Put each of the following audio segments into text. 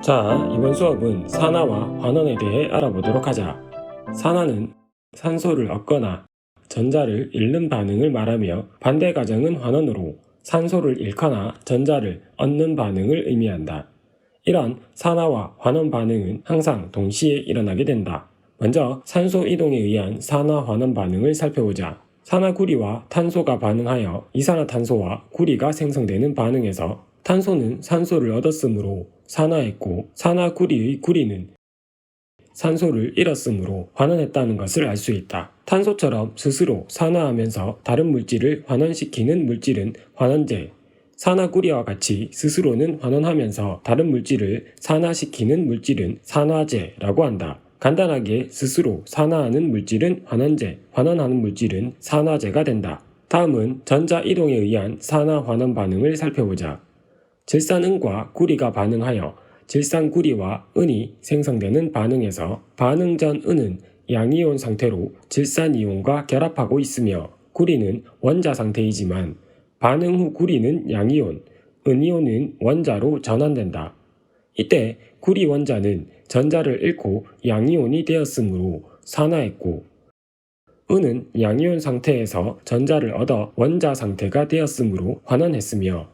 자, 이번 수업은 산화와 환원에 대해 알아보도록 하자. 산화는 산소를 얻거나 전자를 잃는 반응을 말하며 반대 가정은 환원으로 산소를 잃거나 전자를 얻는 반응을 의미한다. 이런 산화와 환원 반응은 항상 동시에 일어나게 된다. 먼저 산소 이동에 의한 산화-환원 반응을 살펴보자. 산화구리와 탄소가 반응하여 이산화탄소와 구리가 생성되는 반응에서 탄소는 산소를 얻었으므로 산화했고 산화구리의 구리는 산소를 잃었으므로 환원했다는 것을 알 수 있다. 탄소처럼 스스로 산화하면서 다른 물질을 환원시키는 물질은 환원제, 산화구리와 같이 스스로는 환원하면서 다른 물질을 산화시키는 물질은 산화제라고 한다. 간단하게 스스로 산화하는 물질은 환원제, 환원하는 물질은 산화제가 된다. 다음은 전자 이동에 의한 산화-환원 반응을 살펴보자. 질산은과 구리가 반응하여 질산구리와 은이 생성되는 반응에서 반응 전 은은 양이온 상태로 질산이온과 결합하고 있으며 구리는 원자 상태이지만 반응 후 구리는 양이온, 은이온은 원자로 전환된다. 이때 구리 원자는 전자를 잃고 양이온이 되었으므로 산화했고 은은 양이온 상태에서 전자를 얻어 원자 상태가 되었으므로 환원했으며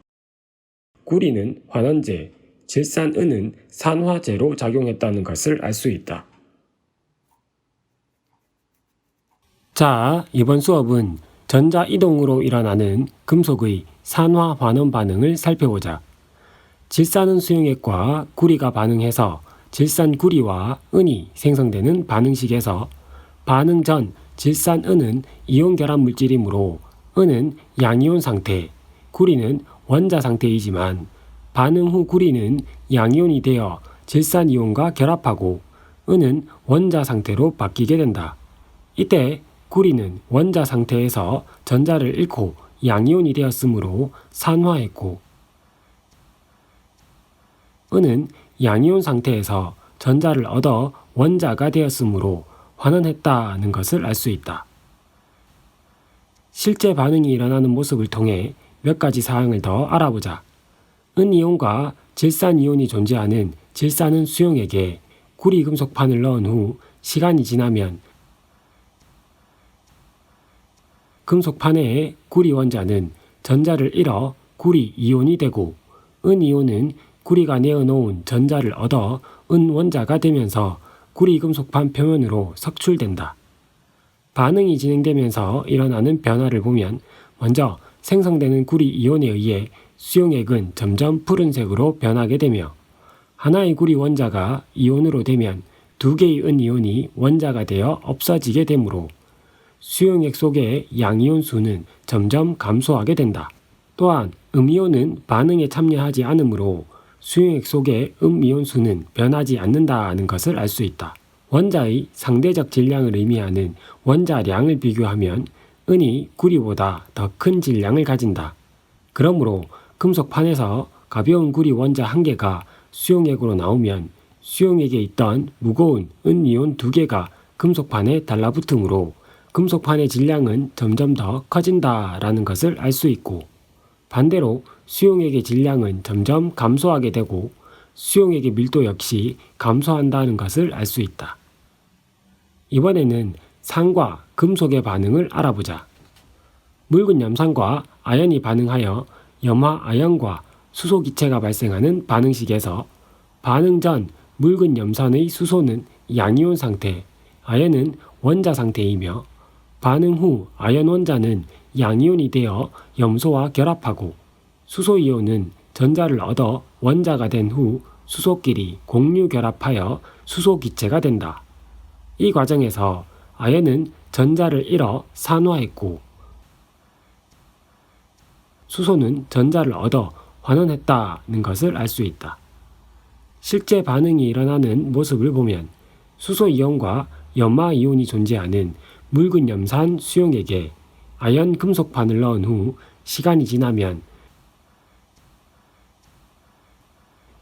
구리는 환원제, 질산은은 산화제로 작용했다는 것을 알 수 있다. 자, 이번 수업은 전자 이동으로 일어나는 금속의 산화-환원 반응을 살펴보자. 질산은 수용액과 구리가 반응해서 질산구리와 은이 생성되는 반응식에서 반응 전 질산은은 이온 결합 물질이므로 은은 양이온 상태, 구리는 원자 상태이지만 반응 후 구리는 양이온이 되어 질산이온과 결합하고 은은 원자 상태로 바뀌게 된다. 이때 구리는 원자 상태에서 전자를 잃고 양이온이 되었으므로 산화했고 은은 양이온 상태에서 전자를 얻어 원자가 되었으므로 환원했다는 것을 알 수 있다. 실제 반응이 일어나는 모습을 통해 몇 가지 사항을 더 알아보자. 은이온과 질산이온이 존재하는 질산은 수용액에 구리 금속판을 넣은 후 시간이 지나면 금속판의 구리 원자는 전자를 잃어 구리 이온이 되고 은이온은 구리가 내어놓은 전자를 얻어 은 원자가 되면서 구리 금속판 표면으로 석출된다. 반응이 진행되면서 일어나는 변화를 보면 먼저 생성되는 구리 이온에 의해 수용액은 점점 푸른색으로 변하게 되며 하나의 구리 원자가 이온으로 되면 두 개의 은이온이 원자가 되어 없어지게 되므로 수용액 속의 양이온 수는 점점 감소하게 된다. 또한 음이온은 반응에 참여하지 않으므로 수용액 속의 음이온 수는 변하지 않는다는 것을 알 수 있다. 원자의 상대적 질량을 의미하는 원자량을 비교하면 은이 구리보다 더 큰 질량을 가진다. 그러므로 금속판에서 가벼운 구리 원자 한 개가 수용액으로 나오면 수용액에 있던 무거운 은이온 두 개가 금속판에 달라붙으므로 금속판의 질량은 점점 더 커진다라는 것을 알 수 있고 반대로 수용액의 질량은 점점 감소하게 되고 수용액의 밀도 역시 감소한다는 것을 알 수 있다. 이번에는 산과 금속의 반응을 알아보자. 묽은 염산과 아연이 반응하여 염화 아연과 수소 기체가 발생하는 반응식에서 반응 전 묽은 염산의 수소는 양이온 상태, 아연은 원자 상태이며 반응 후 아연 원자는 양이온이 되어 염소와 결합하고 수소이온은 전자를 얻어 원자가 된 후 수소끼리 공유 결합하여 수소 기체가 된다. 이 과정에서 아연은 전자를 잃어 산화했고 수소는 전자를 얻어 환원했다는 것을 알 수 있다. 실제 반응이 일어나는 모습을 보면 수소이온과 염화이온이 존재하는 묽은 염산 수용액에 아연 금속판을 넣은 후 시간이 지나면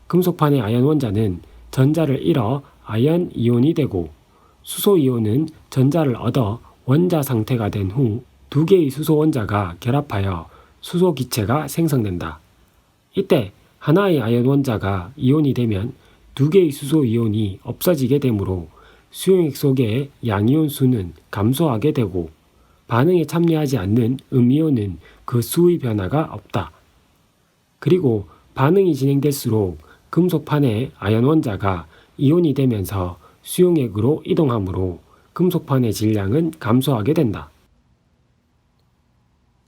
금속판의 아연 원자는 전자를 잃어 아연 이온이 되고 수소이온은 전자를 얻어 원자 상태가 된 후 두 개의 수소 원자가 결합하여 수소 기체가 생성된다. 이때 하나의 아연 원자가 이온이 되면 두 개의 수소 이온이 없어지게 되므로 수용액 속의 양이온 수는 감소하게 되고 반응에 참여하지 않는 음이온은 그 수의 변화가 없다. 그리고 반응이 진행될수록 금속판의 아연 원자가 이온이 되면서 수용액으로 이동하므로 금속판의 질량은 감소하게 된다.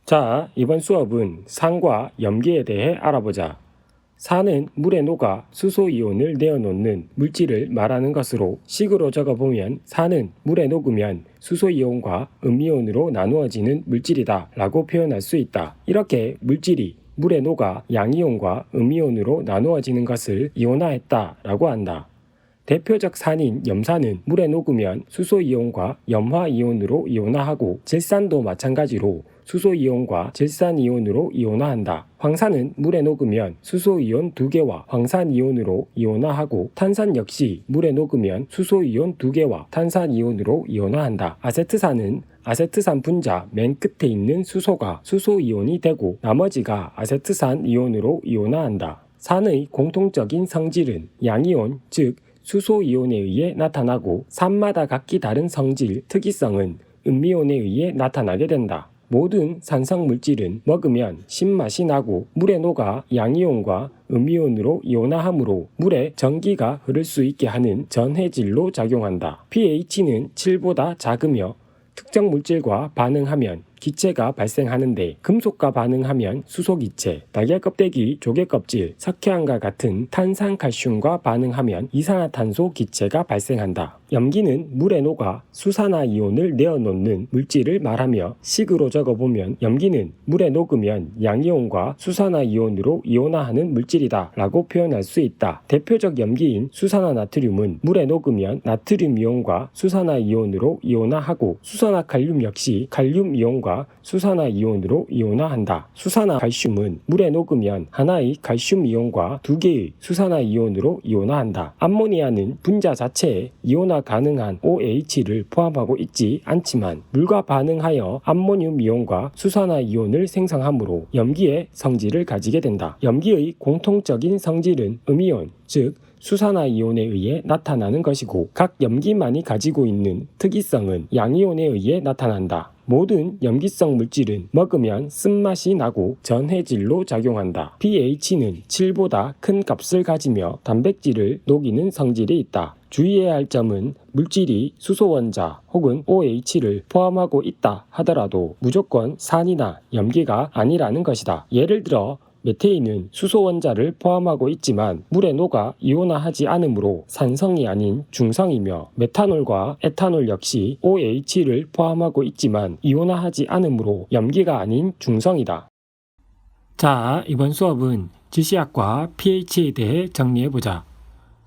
자, 이번 수업은 산과 염기에 대해 알아보자. 산은 물에 녹아 수소이온을 내어놓는 물질을 말하는 것으로 식으로 적어보면 산은 물에 녹으면 수소이온과 음이온으로 나누어지는 물질이다 라고 표현할 수 있다. 이렇게 물질이 물에 녹아 양이온과 음이온으로 나누어지는 것을 이온화했다 라고 한다. 대표적 산인 염산은 물에 녹으면 수소이온과 염화이온으로 이온화하고 질산도 마찬가지로 수소이온과 질산이온으로 이온화한다. 황산은 물에 녹으면 수소이온 2개와 황산이온으로 이온화하고 탄산 역시 물에 녹으면 수소이온 2개와 탄산이온으로 이온화한다. 아세트산은 아세트산 분자 맨 끝에 있는 수소가 수소이온이 되고 나머지가 아세트산 이온으로 이온화한다. 산의 공통적인 성질은 양이온, 즉 수소이온에 의해 나타나고 산마다 각기 다른 성질, 특이성은 음이온에 의해 나타나게 된다. 모든 산성 물질은 먹으면 신맛이 나고 물에 녹아 양이온과 음이온으로 이온화하므로 물에 전기가 흐를 수 있게 하는 전해질로 작용한다. pH는 7보다 작으며 특정 물질과 반응하면 기체가 발생하는데 금속과 반응하면 수소기체, 달걀 껍데기, 조개 껍질, 석회암과 같은 탄산칼슘과 반응하면 이산화탄소 기체가 발생한다. 염기는 물에 녹아 수산화이온을 내어놓는 물질을 말하며 식으로 적어보면 염기는 물에 녹으면 양이온과 수산화이온으로 이온화하는 물질이다 라고 표현할 수 있다. 대표적 염기인 수산화나트륨은 물에 녹으면 나트륨이온과 수산화이온으로 이온화하고 수산화칼륨 역시 칼륨이온과 수산화이온으로 이온화한다. 수산화칼슘은 물에 녹으면 하나의 칼슘이온과 2개의 수산화이온으로 이온화한다. 암모니아는 분자 자체에 이온화 가능한 OH를 포함하고 있지 않지만 물과 반응하여 암모늄이온과 수산화이온을 생성하므로 염기의 성질을 가지게 된다. 염기의 공통적인 성질은 음이온, 즉 수산화이온에 의해 나타나는 것이고 각 염기만이 가지고 있는 특이성은 양이온에 의해 나타난다. 모든 염기성 물질은 먹으면 쓴맛이 나고 전해질로 작용한다. pH는 7보다 큰 값을 가지며 단백질을 녹이는 성질이 있다. 주의해야 할 점은 물질이 수소원자 혹은 OH를 포함하고 있다 하더라도 무조건 산이나 염기가 아니라는 것이다. 예를 들어 메테인은 수소원자를 포함하고 있지만 물에 녹아 이온화하지 않으므로 산성이 아닌 중성이며 메탄올과 에탄올 역시 OH를 포함하고 있지만 이온화하지 않으므로 염기가 아닌 중성이다. 자, 이번 수업은 지시약과 pH에 대해 정리해보자.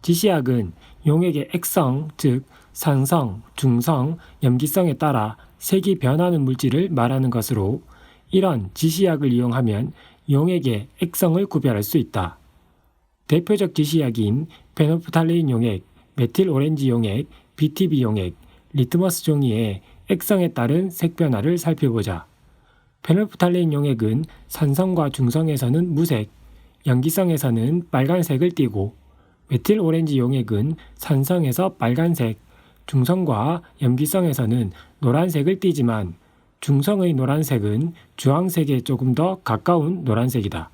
지시약은 용액의 액성, 즉 산성, 중성, 염기성에 따라 색이 변하는 물질을 말하는 것으로 이런 지시약을 이용하면 용액의 액성을 구별할 수 있다. 대표적 지시약인 페놀프탈레인 용액, 메틸 오렌지 용액, BTB 용액, 리트머스 종이의 액성에 따른 색 변화를 살펴보자. 페놀프탈레인 용액은 산성과 중성에서는 무색, 염기성에서는 빨간색을 띠고 메틸 오렌지 용액은 산성에서 빨간색, 중성과 염기성에서는 노란색을 띠지만 중성의 노란색은 주황색에 조금 더 가까운 노란색이다.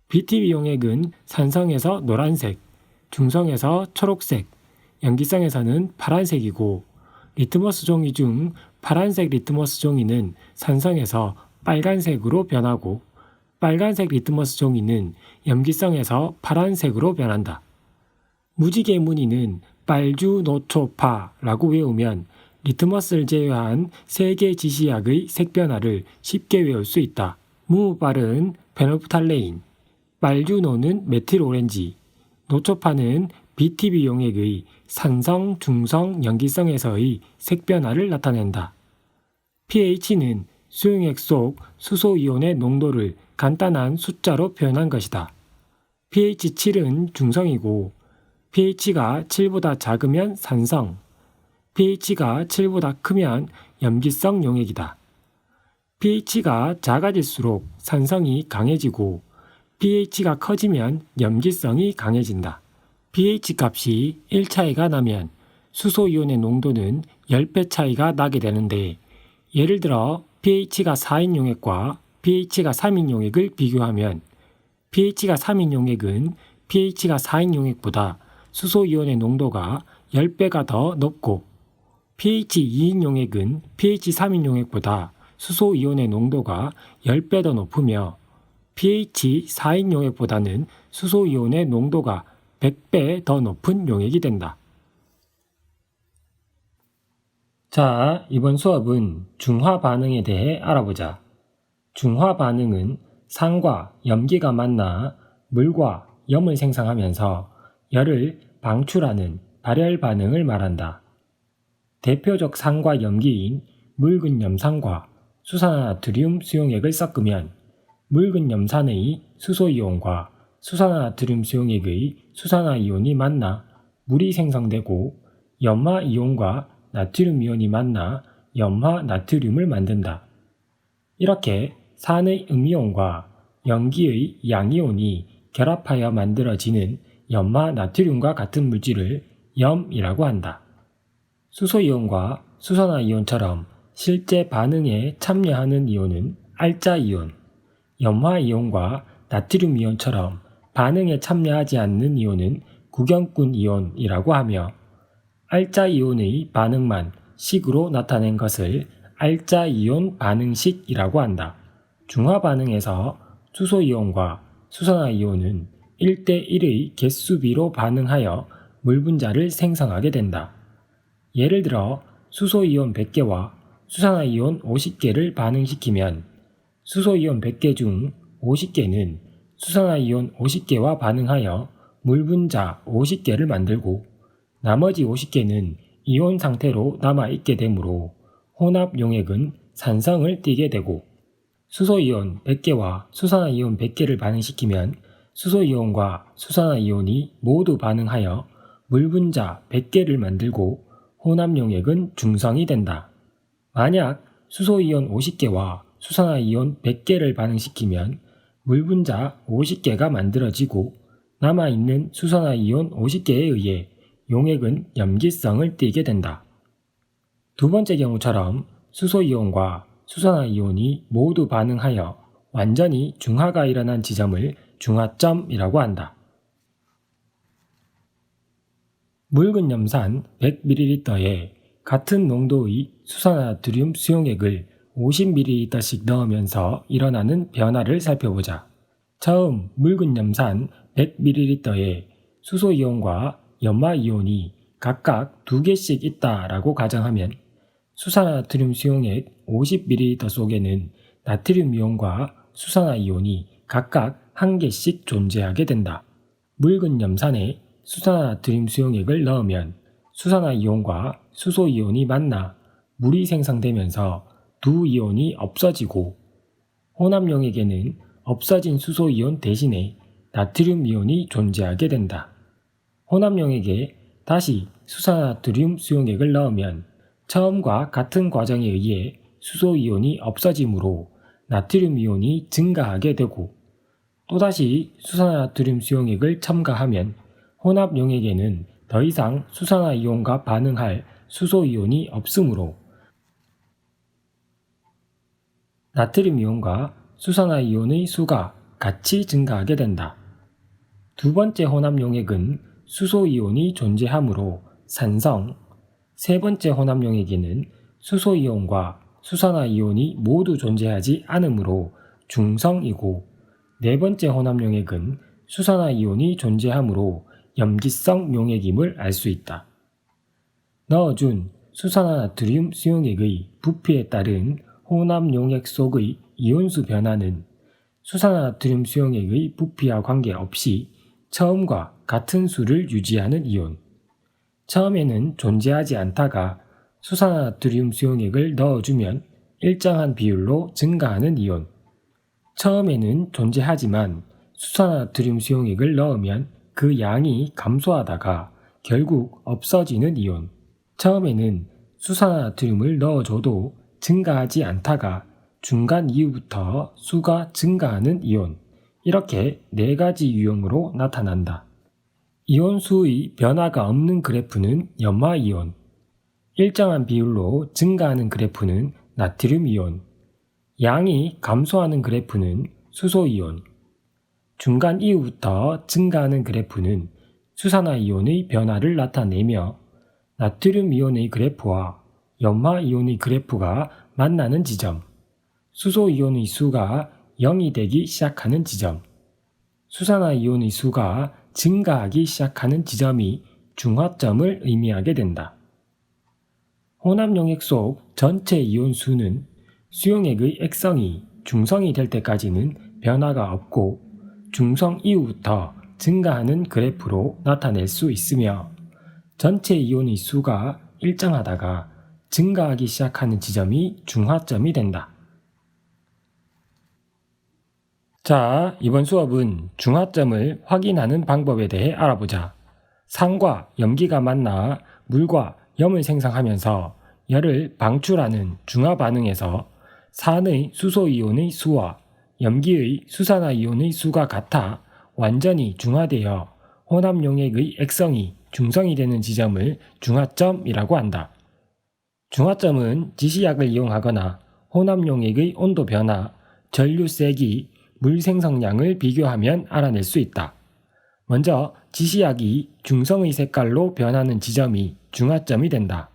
BTB 용액은 산성에서 노란색, 중성에서 초록색, 염기성에서는 파란색이고 리트머스 종이 중 파란색 리트머스 종이는 산성에서 빨간색으로 변하고 빨간색 리트머스 종이는 염기성에서 파란색으로 변한다. 무지개 무늬는 빨주노초파라고 외우면 리트머스를 제외한 3개 지시약의 색 변화를 쉽게 외울 수 있다. 무무빨은 페놀프탈레인, 빨주노는 메틸 오렌지, 노초파는 BTB 용액의 산성, 중성, 염기성에서의 색 변화를 나타낸다. pH는 수용액 속 수소이온의 농도를 간단한 숫자로 표현한 것이다. pH 7은 중성이고 pH가 7보다 작으면 산성, pH가 7보다 크면 염기성 용액이다. pH가 작아질수록 산성이 강해지고 pH가 커지면 염기성이 강해진다. pH 값이 1 차이가 나면 수소이온의 농도는 10배 차이가 나게 되는데, 예를 들어 pH가 4인 용액과 pH가 3인 용액을 비교하면 pH가 3인 용액은 pH가 4인 용액보다 수소이온의 농도가 10배가 더 높고, pH 2인 용액은 pH 3인 용액보다 수소이온의 농도가 10배 더 높으며, pH 4인 용액보다는 수소이온의 농도가 100배 더 높은 용액이 된다. 자, 이번 수업은 중화 반응에 대해 알아보자. 중화 반응은 산과 염기가 만나 물과 염을 생성하면서 열을 방출하는 발열 반응을 말한다. 대표적 산과 염기인 묽은 염산과 수산화나트륨 수용액을 섞으면 묽은 염산의 수소이온과 수산화나트륨 수용액의 수산화이온이 만나 물이 생성되고, 염화이온과 나트륨 이온이 만나 염화나트륨을 만든다. 이렇게 산의 음이온과 염기의 양이온이 결합하여 만들어지는 염화나트륨과 같은 물질을 염이라고 한다. 수소이온과 수산화이온처럼 실제 반응에 참여하는 이온은 알자이온, 염화이온과 나트륨이온처럼 반응에 참여하지 않는 이온은 구경꾼 이온이라고 하며, 알자이온의 반응만 식으로 나타낸 것을 알자이온 반응식이라고 한다. 중화 반응에서 수소이온과 수산화이온은 1대1의 개수비로 반응하여 물 분자를 생성하게 된다. 예를 들어 수소이온 100개와 수산화이온 50개를 반응시키면 수소이온 100개 중 50개는 수산화이온 50개와 반응하여 물 분자 50개를 만들고, 나머지 50개는 이온 상태로 남아있게 되므로 혼합 용액은 산성을 띠게 되고, 수소이온 100개와 수산화이온 100개를 반응시키면 수소이온과 수산화이온이 모두 반응하여 물 분자 100개를 만들고 혼합 용액은 중성이 된다. 만약 수소이온 50개와 수산화이온 100개를 반응시키면 물 분자 50개가 만들어지고, 남아있는 수산화이온 50개에 의해 용액은 염기성을 띠게 된다. 두 번째 경우처럼 수소이온과 수산화이온이 모두 반응하여 완전히 중화가 일어난 지점을 중화점이라고 한다. 묽은 염산 100ml에 같은 농도의 수산화나트륨 수용액을 50ml씩 넣으면서 일어나는 변화를 살펴보자. 처음 묽은 염산 100ml에 수소이온과 염화이온이 각각 2개씩 있다라고 가정하면 수산화나트륨 수용액 50ml 속에는 나트륨이온과 수산화이온이 각각 1개씩 존재하게 된다. 묽은 염산에 수산화나트륨 수용액을 넣으면 수산화이온과 수소이온이 만나 물이 생성되면서 두 이온이 없어지고, 혼합용액에는 없어진 수소이온 대신에 나트륨이온이 존재하게 된다. 혼합용액에 다시 수산화나트륨 수용액을 넣으면 처음과 같은 과정에 의해 수소이온이 없어지므로 나트륨이온이 증가하게 되고, 또다시 수산화나트륨 수용액을 첨가하면 혼합용액에는 더 이상 수산화이온과 반응할 수소이온이 없으므로 나트륨이온과 수산화이온의 수가 같이 증가하게 된다. 두 번째 혼합용액은 수소이온이 존재하므로 산성, 세 번째 혼합용액에는 수소이온과 수산화이온이 모두 존재하지 않으므로 중성이고, 네 번째 혼합용액은 수산화이온이 존재하므로 염기성 용액임을 알 수 있다. 넣어준 수산화나트륨 수용액의 부피에 따른 혼합용액 속의 이온수 변화는 수산화나트륨 수용액의 부피와 관계없이 처음과 같은 수를 유지하는 이온, 처음에는 존재하지 않다가 수산화나트륨 수용액을 넣어주면 일정한 비율로 증가하는 이온, 처음에는 존재하지만 수산화나트륨 수용액을 넣으면 그 양이 감소하다가 결국 없어지는 이온, 처음에는 수산화나트륨을 넣어줘도 증가하지 않다가 중간 이후부터 수가 증가하는 이온, 이렇게 4가지 유형으로 나타난다. 이온수의 변화가 없는 그래프는 염화이온, 일정한 비율로 증가하는 그래프는 나트륨이온, 양이 감소하는 그래프는 수소이온, 중간 이후부터 증가하는 그래프는 수산화이온의 변화를 나타내며 나트륨이온의 그래프와 염화이온의 그래프가 만나는 지점, 수소이온의 수가 0이 되기 시작하는 지점, 수산화이온의 수가 증가하기 시작하는 지점이 중화점을 의미하게 된다. 혼합용액 속 전체 이온 수는 수용액의 액성이 중성이 될 때까지는 변화가 없고 중성 이후부터 증가하는 그래프로 나타낼 수 있으며 전체 이온의 수가 일정하다가 증가하기 시작하는 지점이 중화점이 된다. 자, 이번 수업은 중화점을 확인하는 방법에 대해 알아보자. 산과 염기가 만나 물과 염을 생성하면서 열을 방출하는 중화 반응에서 산의 수소이온의 수와 염기의 수산화이온의 수가 같아 완전히 중화되어 혼합용액의 액성이 중성이 되는 지점을 중화점이라고 한다. 중화점은 지시약을 이용하거나 혼합용액의 온도 변화, 전류 세기, 물 생성량을 비교하면 알아낼 수 있다. 먼저 지시약이 중성의 색깔로 변하는 지점이 중화점이 된다.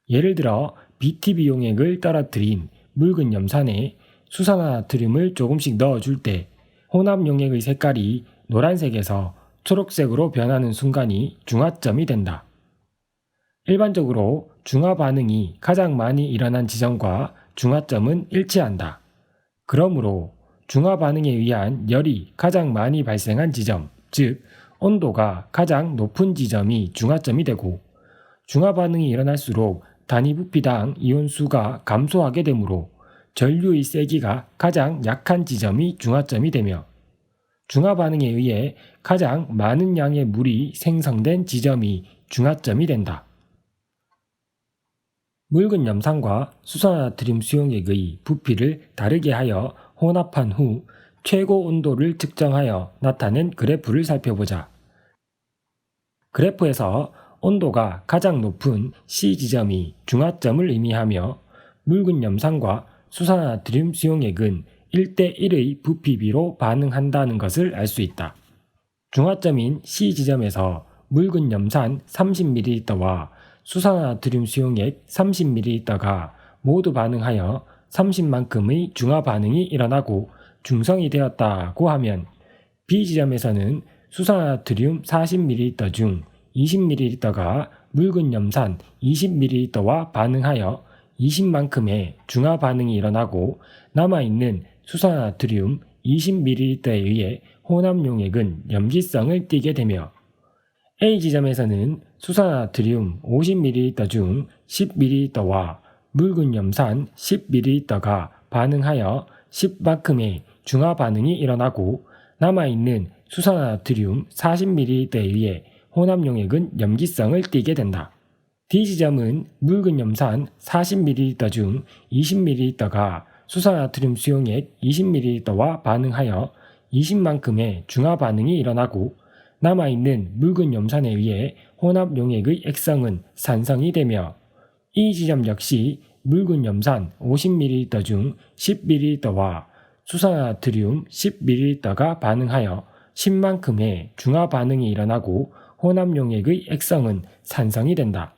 예를 들어 BTB 용액을 떨어뜨린 묽은 염산에 수산화나트륨을 조금씩 넣어줄 때 혼합용액의 색깔이 노란색에서 초록색으로 변하는 순간이 중화점이 된다. 일반적으로 중화 반응이 가장 많이 일어난 지점과 중화점은 일치한다. 그러므로 중화 반응에 의한 열이 가장 많이 발생한 지점, 즉 온도가 가장 높은 지점이 중화점이 되고 중화 반응이 일어날수록 단위 부피당 이온 수가 감소하게 되므로 전류의 세기가 가장 약한 지점이 중화점이 되며 중화 반응에 의해 가장 많은 양의 물이 생성된 지점이 중화점이 된다. 묽은 염산과 수산화나트륨 수용액의 부피를 다르게 하여 혼합한 후 최고 온도를 측정하여 나타낸 그래프를 살펴보자. 그래프에서 온도가 가장 높은 C 지점이 중화점을 의미하며 묽은 염산과 수산화나트륨 수용액은 1대1의 부피비로 반응한다는 것을 알 수 있다. 중화점인 C 지점에서 묽은 염산 30ml와 수산화나트륨 수용액 30ml가 모두 반응하여 30만큼의 중화 반응이 일어나고 중성이 되었다고 하면 B 지점에서는 수산화나트륨 40ml 중 20ml가 묽은 염산 20ml와 반응하여 20만큼의 중화 반응이 일어나고 남아있는 수산화나트륨 20ml에 의해 혼합용액은 염기성을 띠게 되며 A 지점에서는 수산화나트륨 50ml 중 10ml와 묽은 염산 10ml가 반응하여 10만큼의 중화 반응이 일어나고 남아있는 수산화나트륨 40ml에 의해 혼합용액은 염기성을 띠게 된다. D 지점은 묽은 염산 40ml 중 20ml가 수산화나트륨 수용액 20ml와 반응하여 20만큼의 중화 반응이 일어나고 남아있는 묽은 염산에 의해 혼합용액의 액성은 산성이 되며 이 지점 역시 묽은 염산 50ml 중 10ml와 수산화나트륨 10ml가 반응하여 10만큼의 중화 반응이 일어나고 혼합용액의 액성은 산성이 된다.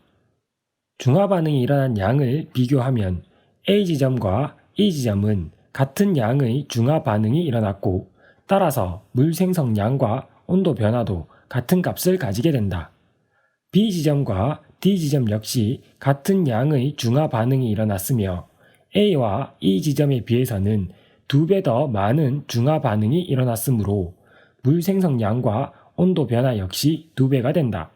중화 반응이 일어난 양을 비교하면 A 지점과 E 지점은 같은 양의 중화 반응이 일어났고 따라서 물 생성량과 온도 변화도 같은 값을 가지게 된다. B 지점과 D 지점 역시 같은 양의 중화 반응이 일어났으며 A와 E 지점에 비해서는 2배 더 많은 중화 반응이 일어났으므로 물 생성량과 온도 변화 역시 2배가 된다.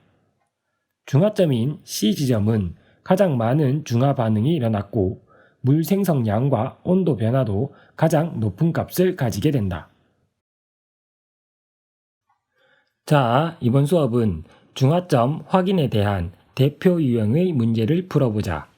중화점인 C 지점은 가장 많은 중화 반응이 일어났고 물 생성량과 온도 변화도 가장 높은 값을 가지게 된다. 자, 이번 수업은 중화점 확인에 대한 대표 유형의 문제를 풀어보자.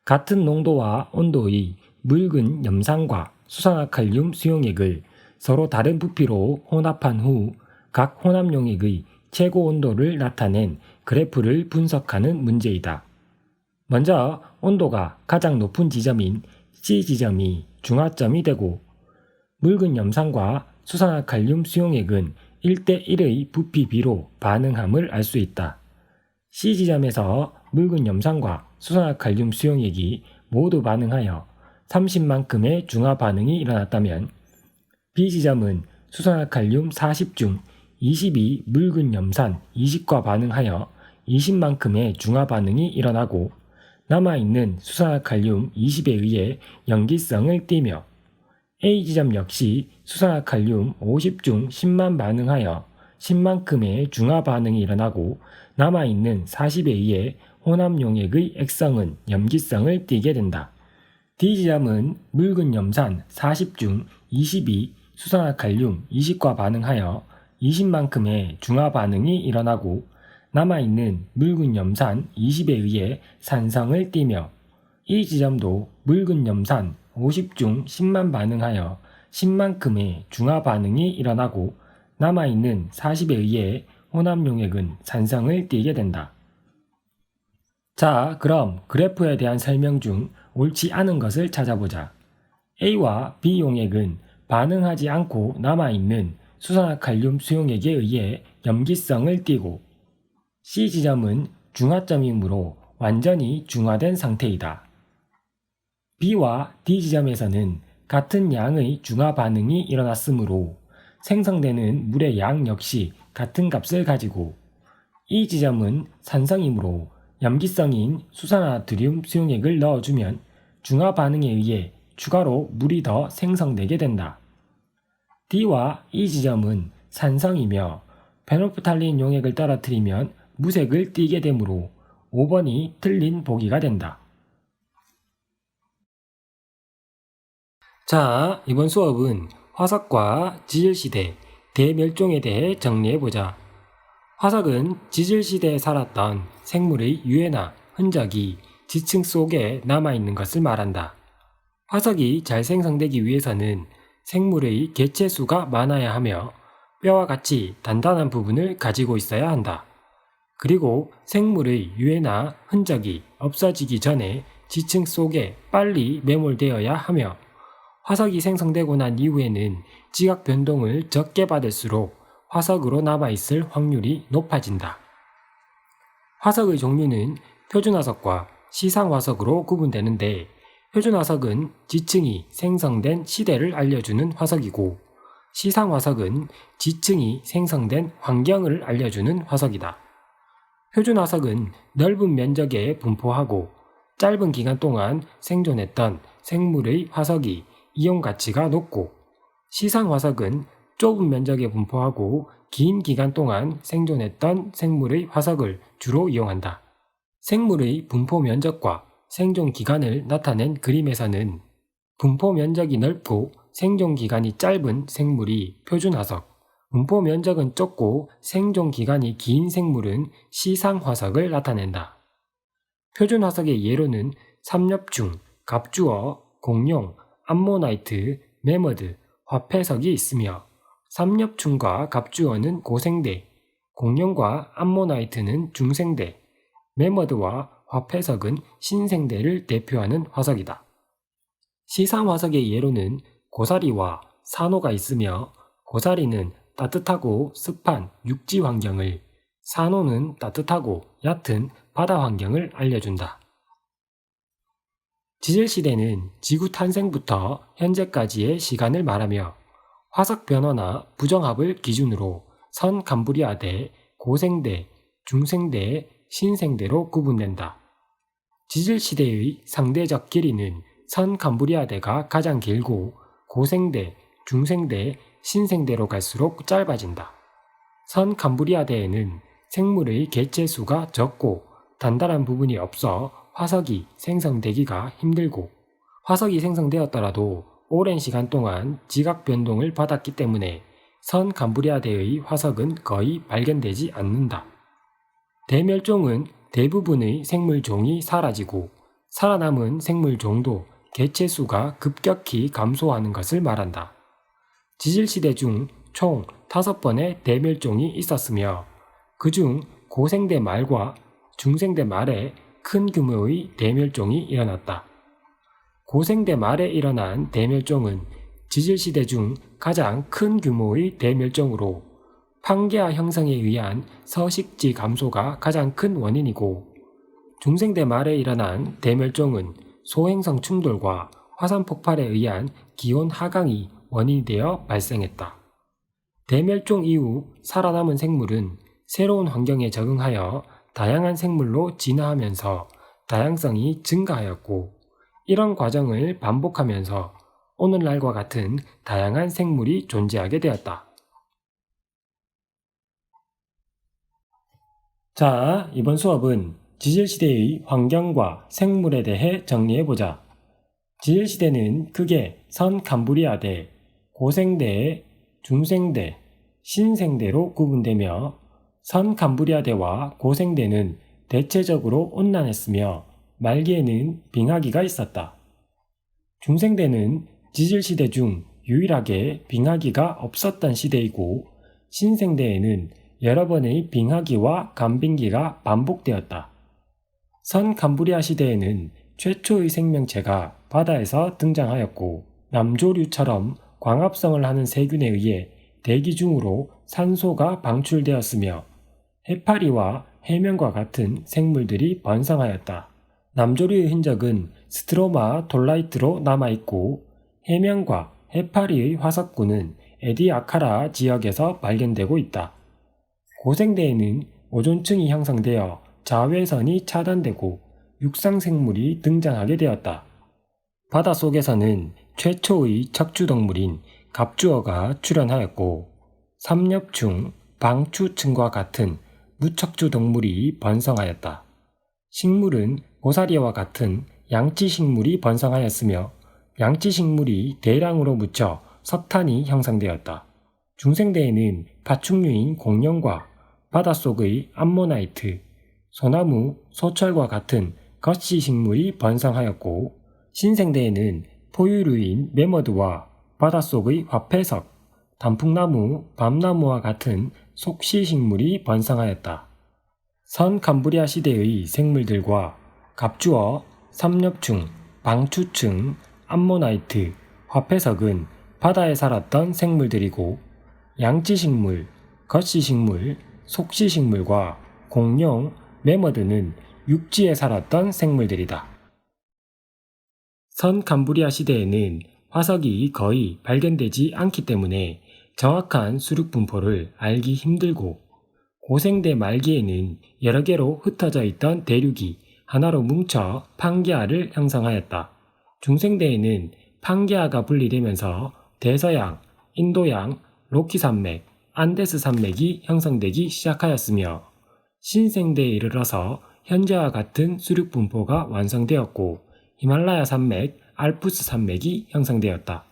같은 농도와 온도의 묽은 염산과 수산화칼륨 수용액을 서로 다른 부피로 혼합한 후 각 혼합용액의 최고 온도를 나타낸 그래프를 분석하는 문제이다. 먼저 온도가 가장 높은 지점인 C 지점이 중하점이 되고 묽은 염산과 수산화칼륨 수용액은 1대1의 부피 비로 반응함을 알 수 있다. C 지점에서 묽은 염산과 수산화칼륨 수용액이 모두 반응하여 30만큼의 중화 반응이 일어났다면 B 지점은 수산화칼륨 40 중 20이 묽은 염산 20과 반응하여 20만큼의 중화 반응이 일어나고 남아있는 수산화칼륨 20에 의해 염기성을 띠며 A 지점 역시 수산화칼륨 50 중 10만 반응하여 10만큼의 중화 반응이 일어나고 남아있는 40에 의해 혼합용액의 액성은 염기성을 띠게 된다. D 지점은 묽은 염산 40 중 20이 수산화칼륨 20과 반응하여 20만큼의 중화 반응이 일어나고 남아있는 묽은 염산 20에 의해 산성을 띠며 이 지점도 묽은 염산 50 중 10만 반응하여 10만큼의 중화 반응이 일어나고 남아있는 40에 의해 혼합용액은 산성을 띠게 된다. 자, 그럼 그래프에 대한 설명 중 옳지 않은 것을 찾아보자. A와 B 용액은 반응하지 않고 남아있는 수산화칼륨 수용액에 의해 염기성을 띠고 C 지점은 중하점이므로 완전히 중화된 상태이다. B와 D 지점에서는 같은 양의 중화 반응이 일어났으므로 생성되는 물의 양 역시 같은 값을 가지고 이 지점은 산성이므로 염기성인 수산화나트륨 수용액을 넣어주면 중화 반응에 의해 추가로 물이 더 생성되게 된다. D와 E 지점은 산성이며 페놀프탈린 용액을 떨어뜨리면 무색을 띠게 되므로 5번이 틀린 보기가 된다. 자, 이번 수업은 화석과 지질시대, 대멸종에 대해 정리해보자. 화석은 지질시대에 살았던 생물의 유해나 흔적이 지층 속에 남아있는 것을 말한다. 화석이 잘 생성되기 위해서는 생물의 개체수가 많아야 하며 뼈와 같이 단단한 부분을 가지고 있어야 한다. 그리고 생물의 유해나 흔적이 없어지기 전에 지층 속에 빨리 매몰되어야 하며 화석이 생성되고 난 이후에는 지각 변동을 적게 받을수록 화석으로 남아있을 확률이 높아진다. 화석의 종류는 표준화석과 시상화석으로 구분되는데 표준화석은 지층이 생성된 시대를 알려주는 화석이고 시상화석은 지층이 생성된 환경을 알려주는 화석이다. 표준화석은 넓은 면적에 분포하고 짧은 기간 동안 생존했던 생물의 화석이 이용 가치가 높고 시상화석은 좁은 면적에 분포하고 긴 기간 동안 생존했던 생물의 화석을 주로 이용한다. 생물의 분포 면적과 생존 기간을 나타낸 그림에서는 분포 면적이 넓고 생존 기간이 짧은 생물이 표준화석, 분포 면적은 좁고 생존 기간이 긴 생물은 시상화석을 나타낸다. 표준화석의 예로는 삼엽충, 갑주어, 공룡, 암모나이트, 매머드, 화폐석이 있으며 삼엽충과 갑주어는 고생대, 공룡과 암모나이트는 중생대, 매머드와 화폐석은 신생대를 대표하는 화석이다. 시상화석의 예로는 고사리와 산호가 있으며 고사리는 따뜻하고 습한 육지 환경을, 산호는 따뜻하고 얕은 바다 환경을 알려준다. 지질시대는 지구 탄생부터 현재까지의 시간을 말하며 화석 변화나 부정합을 기준으로 선 감브리아대, 고생대, 중생대, 신생대로 구분된다. 지질시대의 상대적 길이는 선 감브리아대가 가장 길고 고생대, 중생대, 신생대로 갈수록 짧아진다. 선 감브리아대에는 생물의 개체수가 적고 단단한 부분이 없어 화석이 생성되기가 힘들고 화석이 생성되었더라도 오랜 시간 동안 지각 변동을 받았기 때문에 선 감브리아대의 화석은 거의 발견되지 않는다. 대멸종은 대부분의 생물종이 사라지고 살아남은 생물종도 개체수가 급격히 감소하는 것을 말한다. 지질시대 중 총 5번의 대멸종이 있었으며 그중 고생대 말과 중생대 말에 큰 규모의 대멸종이 일어났다. 고생대 말에 일어난 대멸종은 지질시대 중 가장 큰 규모의 대멸종으로 판게아 형성에 의한 서식지 감소가 가장 큰 원인이고, 중생대 말에 일어난 대멸종은 소행성 충돌과 화산 폭발에 의한 기온 하강이 원인이 되어 발생했다. 대멸종 이후 살아남은 생물은 새로운 환경에 적응하여 다양한 생물로 진화하면서 다양성이 증가하였고, 이런 과정을 반복하면서 오늘날과 같은 다양한 생물이 존재하게 되었다. 자, 이번 수업은 지질시대의 환경과 생물에 대해 정리해보자. 지질시대는 크게 선캄브리아대, 고생대, 중생대, 신생대로 구분되며, 선캄브리아대와 고생대는 대체적으로 온난했으며 말기에는 빙하기가 있었다. 중생대는 지질시대 중 유일하게 빙하기가 없었던 시대이고, 신생대에는 여러 번의 빙하기와 간빙기가 반복되었다. 선캄브리아 시대에는 최초의 생명체가 바다에서 등장하였고, 남조류처럼 광합성을 하는 세균에 의해 대기 중으로 산소가 방출되었으며 해파리와 해면과 같은 생물들이 번성하였다. 남조류의 흔적은 스트로마 돌라이트로 남아있고, 해면과 해파리의 화석구는 에디아카라 지역에서 발견되고 있다. 고생대에는 오존층이 형성되어 자외선이 차단되고 육상생물이 등장하게 되었다. 바닷속에서는 최초의 척추동물인 갑주어가 출현하였고, 삼엽충, 방추층과 같은 무척추 동물이 번성하였다. 식물은 고사리와 같은 양치식물이 번성하였으며 양치식물이 대량으로 묻혀 석탄이 형성되었다. 중생대에는 파충류인 공룡과 바닷속의 암모나이트, 소나무, 소철과 같은 거시식물이 번성하였고, 신생대에는 포유류인 매머드와 바닷속의 화폐석, 단풍나무, 밤나무와 같은 속시식물이 번성하였다. 선캄브리아 시대의 생물들과 갑주어, 삼엽충, 방추층, 암모나이트, 화폐석은 바다에 살았던 생물들이고, 양치식물, 거시식물, 속시식물과 공룡, 매머드는 육지에 살았던 생물들이다. 선캄브리아 시대에는 화석이 거의 발견되지 않기 때문에 정확한 수륙 분포를 알기 힘들고, 고생대 말기에는 여러 개로 흩어져 있던 대륙이 하나로 뭉쳐 판게아를 형성하였다. 중생대에는 판게아가 분리되면서 대서양, 인도양, 로키산맥, 안데스 산맥이 형성되기 시작하였으며, 신생대에 이르러서 현재와 같은 수륙 분포가 완성되었고, 히말라야 산맥, 알프스 산맥이 형성되었다.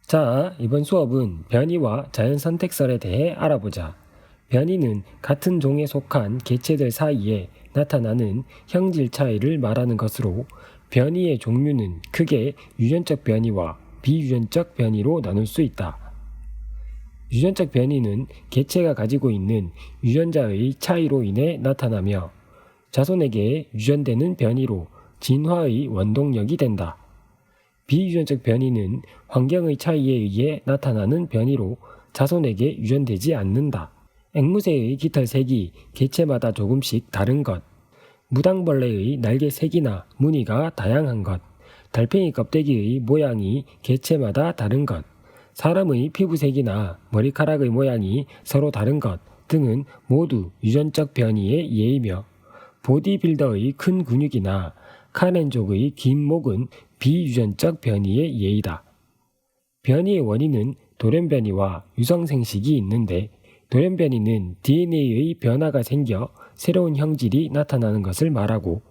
자, 이번 수업은 변이와 자연선택설에 대해 알아보자. 변이는 같은 종에 속한 개체들 사이에 나타나는 형질 차이를 말하는 것으로, 변이의 종류는 크게 유전적 변이와 비유전적 변이로 나눌 수 있다. 유전적 변이는 개체가 가지고 있는 유전자의 차이로 인해 나타나며 자손에게 유전되는 변이로 진화의 원동력이 된다. 비유전적 변이는 환경의 차이에 의해 나타나는 변이로 자손에게 유전되지 않는다. 앵무새의 깃털색이 개체마다 조금씩 다른 것, 무당벌레의 날개 색이나 무늬가 다양한 것, 달팽이 껍데기의 모양이 개체마다 다른 것, 사람의 피부색이나 머리카락의 모양이 서로 다른 것 등은 모두 유전적 변이의 예이며, 보디빌더의 큰 근육이나 카렌족의 긴 목은 비유전적 변이의 예이다. 변이의 원인은 돌연변이와 유성생식이 있는데, 돌연변이는 DNA의 변화가 생겨 새로운 형질이 나타나는 것을 말하고,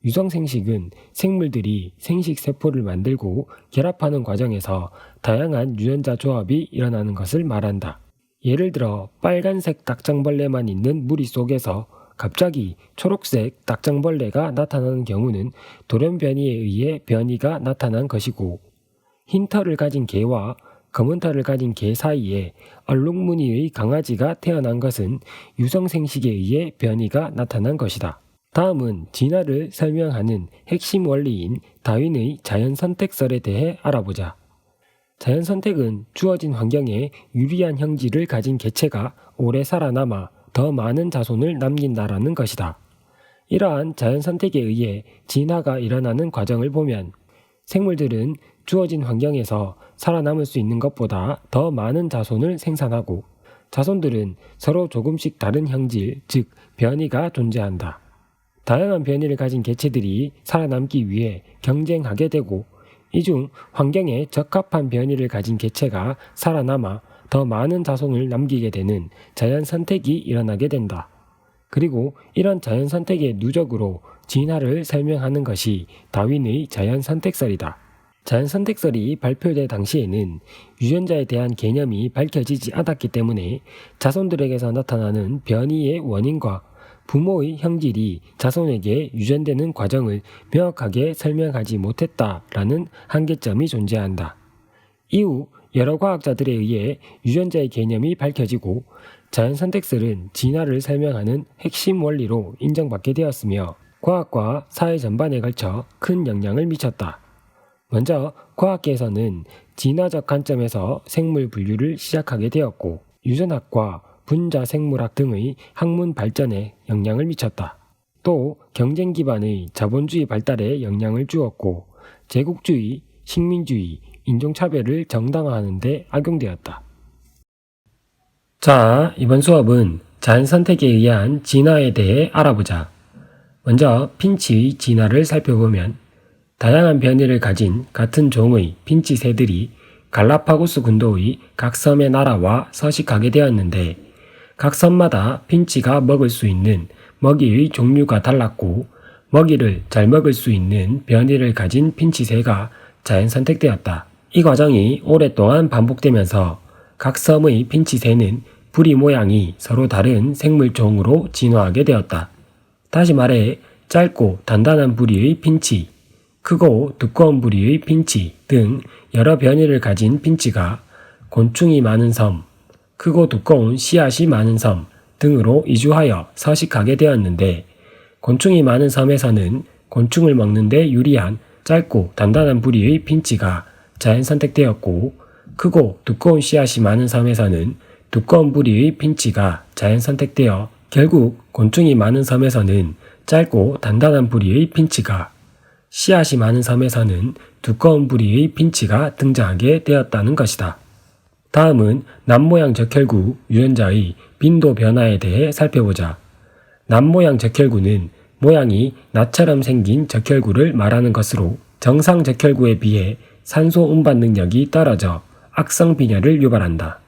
유성생식은 생물들이 생식세포를 만들고 결합하는 과정에서 다양한 유전자 조합이 일어나는 것을 말한다. 예를 들어 빨간색 딱정벌레만 있는 무리 속에서 갑자기 초록색 딱정벌레가 나타나는 경우는 돌연변이에 의해 변이가 나타난 것이고, 흰 털을 가진 개와 검은 털을 가진 개 사이에 얼룩무늬의 강아지가 태어난 것은 유성생식에 의해 변이가 나타난 것이다. 다음은 진화를 설명하는 핵심 원리인 다윈의 자연선택설에 대해 알아보자. 자연선택은 주어진 환경에 유리한 형질을 가진 개체가 오래 살아남아 더 많은 자손을 남긴다라는 것이다. 이러한 자연선택에 의해 진화가 일어나는 과정을 보면 생물들은 주어진 환경에서 살아남을 수 있는 것보다 더 많은 자손을 생산하고 자손들은 서로 조금씩 다른 형질, 즉 변이가 존재한다. 다양한 변이를 가진 개체들이 살아남기 위해 경쟁하게 되고 이 중 환경에 적합한 변이를 가진 개체가 살아남아 더 많은 자손을 남기게 되는 자연선택이 일어나게 된다. 그리고 이런 자연선택의 누적으로 진화를 설명하는 것이 다윈의 자연선택설이다. 자연선택설이 발표될 당시에는 유전자에 대한 개념이 밝혀지지 않았기 때문에 자손들에게서 나타나는 변이의 원인과 부모의 형질이 자손에게 유전되는 과정을 명확하게 설명하지 못했다라는 한계점이 존재한다. 이후 여러 과학자들에 의해 유전자의 개념이 밝혀지고 자연선택설은 진화를 설명하는 핵심 원리로 인정받게 되었으며 과학과 사회 전반에 걸쳐 큰 영향을 미쳤다. 먼저 과학계에서는 진화적 관점에서 생물 분류를 시작하게 되었고 유전학과 분자생물학 등의 학문 발전에 영향을 미쳤다. 또 경쟁 기반의 자본주의 발달에 영향을 주었고 제국주의, 식민주의, 인종차별을 정당화하는 데 악용되었다. 자, 이번 수업은 자연선택에 의한 진화에 대해 알아보자. 먼저 핀치의 진화를 살펴보면 다양한 변이를 가진 같은 종의 핀치 새들이 갈라파고스 군도의 각 섬에 날아와 서식하게 되었는데 각 섬마다 핀치가 먹을 수 있는 먹이의 종류가 달랐고 먹이를 잘 먹을 수 있는 변이를 가진 핀치 새가 자연선택되었다. 이 과정이 오랫동안 반복되면서 각 섬의 핀치 새는 부리 모양이 서로 다른 생물종으로 진화하게 되었다. 다시 말해 짧고 단단한 부리의 핀치, 크고 두꺼운 부리의 핀치 등 여러 변이를 가진 핀치가 곤충이 많은 섬, 크고 두꺼운 씨앗이 많은 섬 등으로 이주하여 서식하게 되었는데 곤충이 많은 섬에서는 곤충을 먹는 데 유리한 짧고 단단한 부리의 핀치가 자연선택되었고 크고 두꺼운 씨앗이 많은 섬에서는 두꺼운 부리의 핀치가 자연선택되어 결국 곤충이 많은 섬에서는 짧고 단단한 부리의 핀치가 씨앗이 많은 섬에서는 두꺼운 부리의 핀치가 등장하게 되었다는 것이다. 다음은 납모양 적혈구 유전자의 빈도 변화에 대해 살펴보자. 납모양 적혈구는 모양이 낫처럼 생긴 적혈구를 말하는 것으로 정상 적혈구에 비해 산소 운반 능력이 떨어져 악성 빈혈을 유발한다.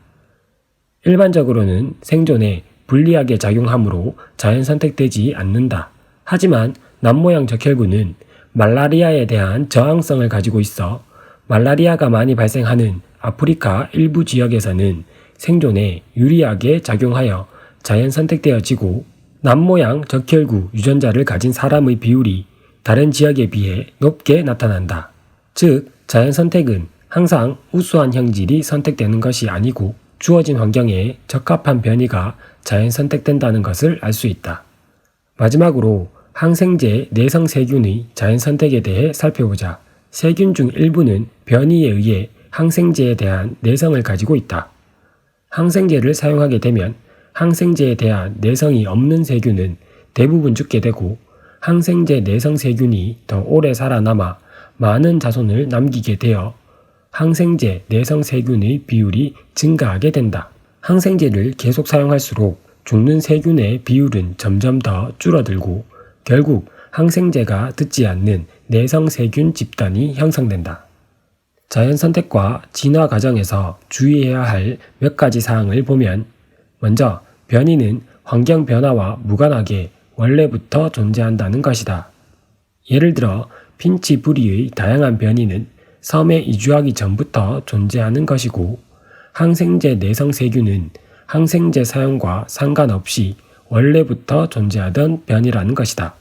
일반적으로는 생존에 불리하게 작용하므로 자연선택되지 않는다. 하지만 납모양 적혈구는 말라리아에 대한 저항성을 가지고 있어 말라리아가 많이 발생하는 아프리카 일부 지역에서는 생존에 유리하게 작용하여 자연선택되어지고 납모양 적혈구 유전자를 가진 사람의 비율이 다른 지역에 비해 높게 나타난다. 즉, 자연선택은 항상 우수한 형질이 선택되는 것이 아니고 주어진 환경에 적합한 변이가 자연선택된다는 것을 알 수 있다. 마지막으로 항생제 내성 세균의 자연선택에 대해 살펴보자. 세균 중 일부는 변이에 의해 항생제에 대한 내성을 가지고 있다. 항생제를 사용하게 되면 항생제에 대한 내성이 없는 세균은 대부분 죽게 되고 항생제 내성 세균이 더 오래 살아남아 많은 자손을 남기게 되어 항생제 내성 세균의 비율이 증가하게 된다. 항생제를 계속 사용할수록 죽는 세균의 비율은 점점 더 줄어들고 결국 항생제가 듣지 않는 내성 세균 집단이 형성된다. 자연선택과 진화 과정에서 주의해야 할 몇 가지 사항을 보면 먼저 변이는 환경 변화와 무관하게 원래부터 존재한다는 것이다. 예를 들어 핀치 부리의 다양한 변이는 섬에 이주하기 전부터 존재하는 것이고 항생제 내성 세균은 항생제 사용과 상관없이 원래부터 존재하던 변이라는 것이다.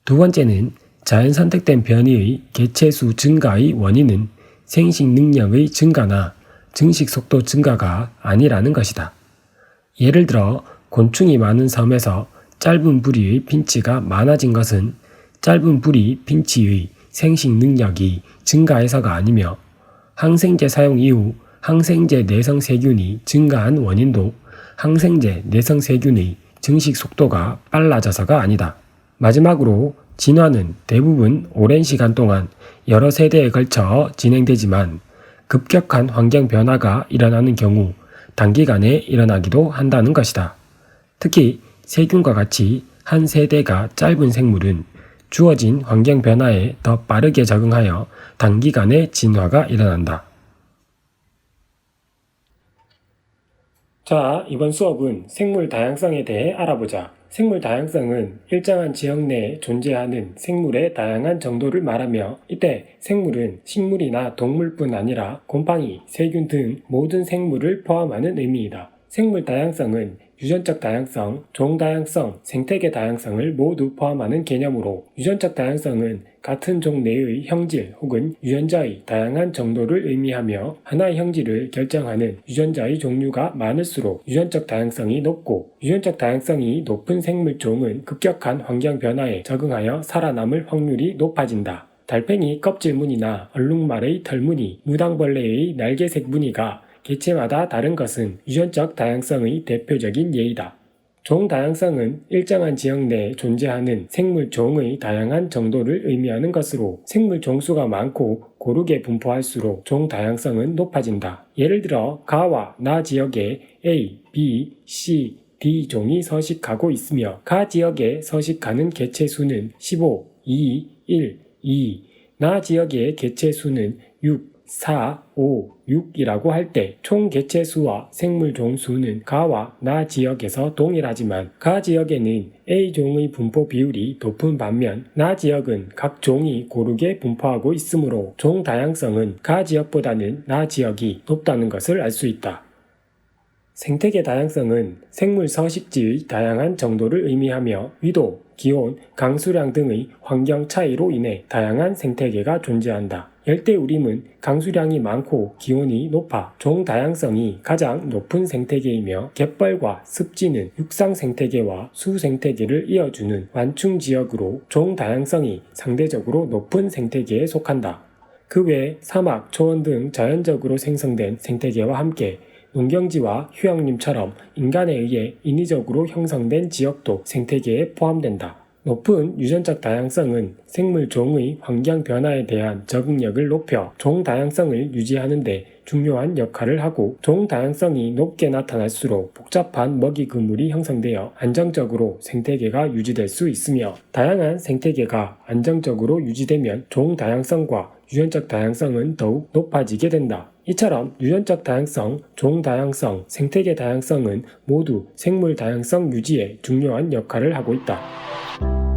두 번째는 자연선택된 변이의 개체수 증가의 원인은 생식 능력의 증가나 증식 속도 증가가 아니라는 것이다. 예를 들어 곤충이 많은 섬에서 짧은 부리의 핀치가 많아진 것은 짧은 부리 핀치의 생식 능력이 증가해서가 아니며 항생제 사용 이후 항생제 내성 세균이 증가한 원인도 항생제 내성 세균의 증식 속도가 빨라져서가 아니다. 마지막으로 진화는 대부분 오랜 시간 동안 여러 세대에 걸쳐 진행되지만 급격한 환경 변화가 일어나는 경우 단기간에 일어나기도 한다는 것이다. 특히 세균과 같이 한 세대가 짧은 생물은 주어진 환경 변화에 더 빠르게 적응하여 단기간에 진화가 일어난다. 자, 이번 수업은 생물 다양성에 대해 알아보자. 생물 다양성은 일정한 지역 내에 존재하는 생물의 다양한 정도를 말하며 이때 생물은 식물이나 동물뿐 아니라 곰팡이, 세균 등 모든 생물을 포함하는 의미이다. 생물 다양성은 유전적 다양성, 종 다양성, 생태계 다양성을 모두 포함하는 개념으로 유전적 다양성은 같은 종 내의 형질 혹은 유전자의 다양한 정도를 의미하며 하나의 형질을 결정하는 유전자의 종류가 많을수록 유전적 다양성이 높고 유전적 다양성이 높은 생물종은 급격한 환경 변화에 적응하여 살아남을 확률이 높아진다. 달팽이 껍질 무늬나 얼룩말의 털 무늬, 무당벌레의 날개색 무늬가 개체마다 다른 것은 유전적 다양성의 대표적인 예이다. 종 다양성은 일정한 지역 내에 존재하는 생물 종의 다양한 정도를 의미하는 것으로 생물 종수가 많고 고르게 분포할수록 종 다양성은 높아진다. 예를 들어 가와 나 지역에 A, B, C, D 종이 서식하고 있으며 가 지역에 서식하는 개체 수는 15, 2, 1, 2, 나 지역의 개체 수는 6, 4, 5, 6이라고 할 때 총 개체 수와 생물 종 수는 가와 나 지역에서 동일하지만 가 지역에는 A종의 분포 비율이 높은 반면 나 지역은 각 종이 고르게 분포하고 있으므로 종 다양성은 가 지역보다는 나 지역이 높다는 것을 알 수 있다. 생태계 다양성은 생물 서식지의 다양한 정도를 의미하며 위도, 기온, 강수량 등의 환경 차이로 인해 다양한 생태계가 존재한다. 열대우림은 강수량이 많고 기온이 높아 종 다양성이 가장 높은 생태계이며 갯벌과 습지는 육상 생태계와 수 생태계를 이어주는 완충 지역으로 종 다양성이 상대적으로 높은 생태계에 속한다. 그 외 사막, 초원 등 자연적으로 생성된 생태계와 함께 농경지와 휴양림처럼 인간에 의해 인위적으로 형성된 지역도 생태계에 포함된다. 높은 유전적 다양성은 생물 종의 환경 변화에 대한 적응력을 높여 종 다양성을 유지하는 데 중요한 역할을 하고 종 다양성이 높게 나타날수록 복잡한 먹이 그물이 형성되어 안정적으로 생태계가 유지될 수 있으며 다양한 생태계가 안정적으로 유지되면 종 다양성과 유전적 다양성은 더욱 높아지게 된다. 이처럼 유전적 다양성, 종 다양성, 생태계 다양성은 모두 생물 다양성 유지에 중요한 역할을 하고 있다.